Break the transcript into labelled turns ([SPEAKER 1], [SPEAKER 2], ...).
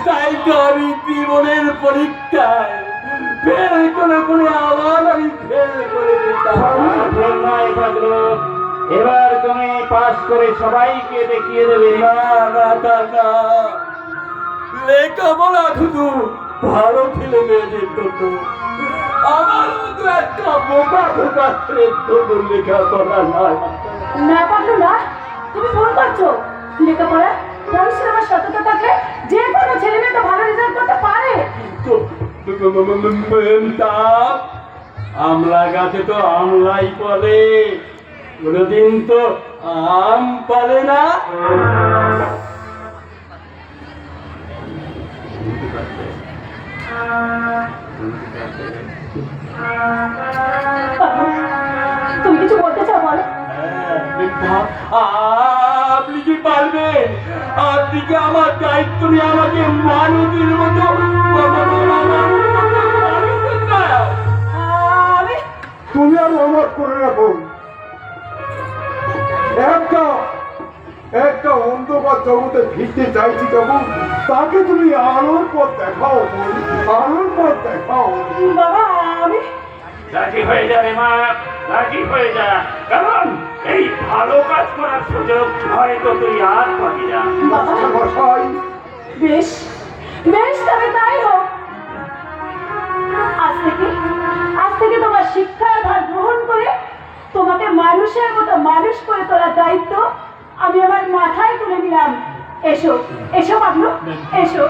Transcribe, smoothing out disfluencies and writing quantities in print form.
[SPEAKER 1] তাই তো আমি জীবনের পরীক্ষায় ফেল করে আবার আমি ফেল করে দিতাম।
[SPEAKER 2] এবার তুমি পাস করে সবাইকে দেখিয়ে দেবে।
[SPEAKER 1] না না কাকা, লেখাপড়া শুধু ভালো ছেলে মেয়েদের জন্য, আমার মতো একটা বোকা বোকা ছেলের জন্য লেখাপড়া নয়।
[SPEAKER 3] না পারলো না, তুমি ভুল করছো। লেখাপড়া পরিশ্রমের সততা থাকলে যে কোনো ছেলে মেয়ে তো ভালো রেজাল্ট করতে পারে।
[SPEAKER 1] আমলা গাছে তো আমলাই ফলে, কোনদিন তো আম ফলে না।
[SPEAKER 3] তুমি কিছু বলতে চাও বলো।
[SPEAKER 1] আপনি কি পারবেন? আপনি কি আমার দায়িত্ব নিয়ে আমাকে মানুষের মতো
[SPEAKER 4] তুমি আর অবাক করে রাখো। একটা অন্ধকার জগতে ফিরতে চাইছি যখন, তাকে তুমি আলোর পথ দেখাও, আলোর পথ দেখাও।
[SPEAKER 3] বাবা আমি
[SPEAKER 2] রাজি হয়ে যাবে মা, রাজি হয়ে যা, কারণ এই ভালো কাজ করার সুযোগ হয়তো তুই আর পাবি না।
[SPEAKER 4] মশাই,
[SPEAKER 3] বেশ বেশ, তবে তাই হোক। আজ থেকে তোমার শিক্ষার ভার গ্রহণ করে তোমাকে মানুষের মতো মানুষ করে তোলার দায়িত্ব আমি আমার মাথায় তুলে নিলাম। এসো এসো পাবলু, এসো।